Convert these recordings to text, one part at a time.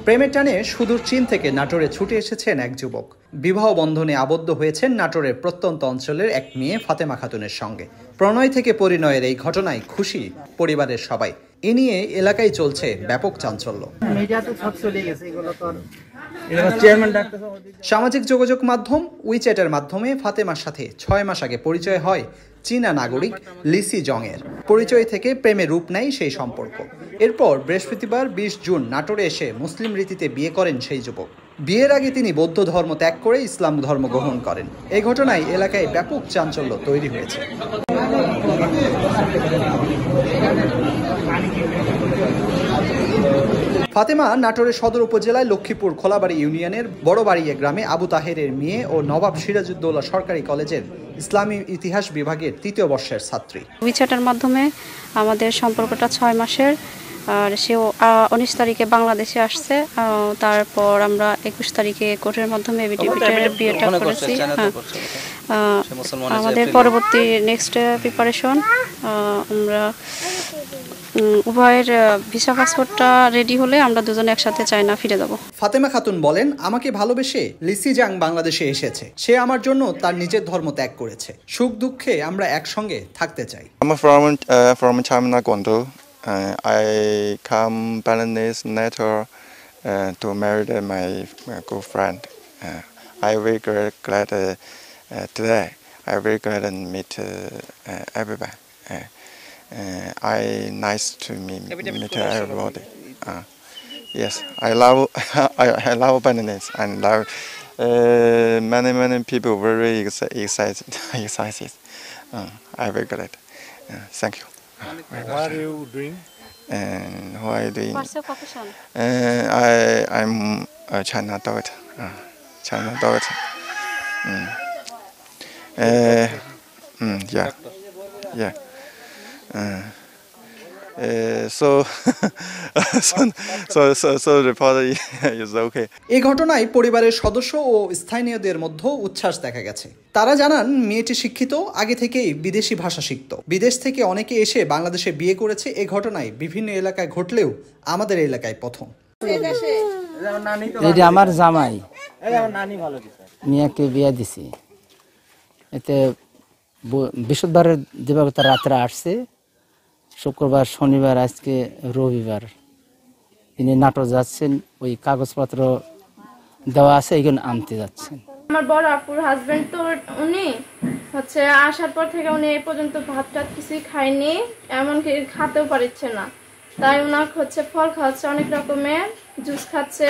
প্রেমের টানে সুদূর চীন থেকে নাটোরে ছুটে এসেছেন এক যুবক। বিবাহ বন্ধনে আবদ্ধ হয়েছেন নাটোরের প্রত্যন্ত অঞ্চলের এক মেয়ে ফাতেমা খাতুনের সঙ্গে। প্রণয় থেকে পরিণয়ের এই ঘটনায় খুশি পরিবারের সবাই। এ নিয়ে এলাকায় চলছে ব্যাপক চাঞ্চল্য। সামাজিক যোগাযোগ মাধ্যম উইচ্যাটের মাধ্যমে ফাতেমার সাথে 6 মাস আগে পরিচয় হয় চীনা নাগরিক লিসি জংয়ের। পরিচয় থেকে প্রেমে রূপ নেয় সেই সম্পর্ক। এরপর বৃহস্পতিবার 20 জুন নাটোরে এসে মুসলিম রীতিতে বিয়ে করেন সেই যুবক। বিয়ের আগে তিনি বৌদ্ধ ধর্ম ত্যাগ করে ইসলাম ধর্ম গ্রহণ করেন। এই ঘটনায় এলাকায় ব্যাপক চাঞ্চল্য তৈরি হয়েছে। ফাতেমা নাটোরের সদর উপজেলায় লক্ষ্মীপুর খোলাবাড়ি ইউনিয়নের বড়বাড়িয়া গ্রামে আবু তাহেরের মেয়ে ও নবাব সিরাজউদ্দৌলা সরকারি কলেজের ইসলামী ইতিহাস বিভাগের 3য় বর্ষের ছাত্রী। উইচ্যাটের মাধ্যমে আমাদের সম্পর্কটা 6 মাসের। আর সে 19 তারিখে বাংলাদেশে আসছে। তারপর আমরা 21 তারিখে কোর্টের মাধ্যমে বিয়েটা করেছি। আমাদের পরবর্তী নেক্সট প্রিপারেশন আমরা উভয়ের ভিসা পাসপোর্টটা রেডি হলে আমরা দুজনে একসাথে চায়না ফিরে যাব। ফাতেমা খাতুন বলেন, আমাকে ভালোবেসে লিসি জাং বাংলাদেশে এসেছে। সে আমার জন্য তার নিজের ধর্ম ত্যাগ করেছে। সুখ দুঃখে আমরা একসঙ্গে থাকতে চাই। from China, Guangzhou. I come Balinese Nature to marry my girlfriend. I very glad today. I very glad to meet everyone. I nice to meet everybody. Yes, I love I love Balinese and love many people very excited. I very glad. Thank you. What are you doing? What are you doing? What's your profession? I'm a China doctor. China doctor. Yeah. Yeah. So report is okay. এই ঘটনায় পরিবারের সদস্য ও স্থানীয়দের মধ্যে উচ্ছ্বাস দেখা গেছে। তারা জানান, মেয়েটি শিক্ষিত, আগে থেকেই বিদেশি ভাষা শিখত। বিদেশ থেকে অনেকে এসে বাংলাদেশে বিয়ে করেছে। এই ঘটনায় বিভিন্ন এলাকায় ঘটলেও আমাদের এলাকায় প্রথম। এটা আমার জামাই, মেয়েকে বিয়ে দিছি। এতে বৃহস্পতিবারের দিবাগত রাত্রে আসছে, শুক্রবার, শনিবার, আজকে রবিবার। তিনি নাটোর যাচ্ছেন, ওই কাগজপত্র দেওয়া আছে, এইগুলো আনতে যাচ্ছেন। আমার বড় আপুর হাজবেন্ড তো উনি হচ্ছে আসার পর থেকে উনি এই পর্যন্ত ভাত টাত কিছুই খায়নি, এমনকি খাতেও পারছে না। তাই ওনাকে হচ্ছে ফল খাওয়াচ্ছে, অনেক রকমের জুস খাচ্ছে,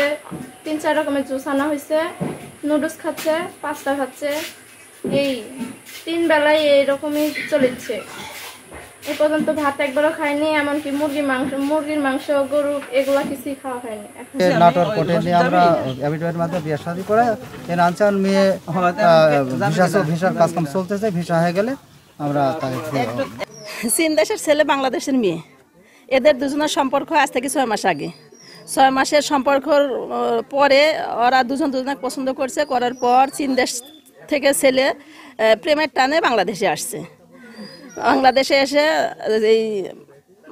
3-4 রকমের জুস আনা হয়েছে, নুডলস খাচ্ছে, পাস্তা খাচ্ছে, এই 3 বেলায় এইরকমই চলেছে। এই পর্যন্ত ভাত একবারও খাইনি, এমনকি মুরগির মাংস, গরু এগুলা কিছুই খাওয়া হয়নি। নাটোর কোর্টে নিয়ে আমরা অ্যাফিডেভিটের মাধ্যমে বিয়ে শাদী করে আনসার মেয়ে ভিসার কাজকাম চলতেছে, ভিসা হয়ে গেলে আমরা চীন দেশের ছেলে, বাংলাদেশের মেয়ে, এদের দুজনের সম্পর্ক আজ থেকে 6 মাস আগে। 6 মাসের সম্পর্কর পরে ওরা দুজনকে পছন্দ করছে। করার পর চীন দেশ থেকে ছেলে প্রেমের টানে বাংলাদেশে আসছে। বাংলাদেশে এসে এই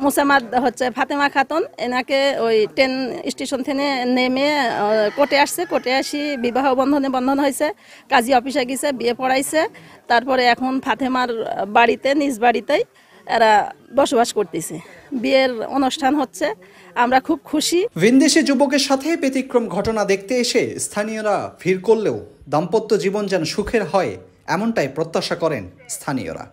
মুসামাদ হচ্ছে ফাতেমা খাতুন, এনাকে ওই ট্রেন স্টেশন থেকে নেমে কোর্টে আসছে। কোর্টে আসি বিবাহ বন্ধন হয়েছে, কাজী অফিসে গেছে, বিয়ে পড়াইছে। তারপরে এখন ফাতেমার বাড়িতে, নিজ বাড়িতেই এরা বসবাস করতেছে। বিয়ের অনুষ্ঠান হচ্ছে, আমরা খুব খুশি। ভিনদেশি যুবকের সাথে ব্যতিক্রম ঘটনা দেখতে এসে স্থানীয়রা ভিড় করলেও দাম্পত্য জীবন যেন সুখের হয়, এমনটাই প্রত্যাশা করেন স্থানীয়রা।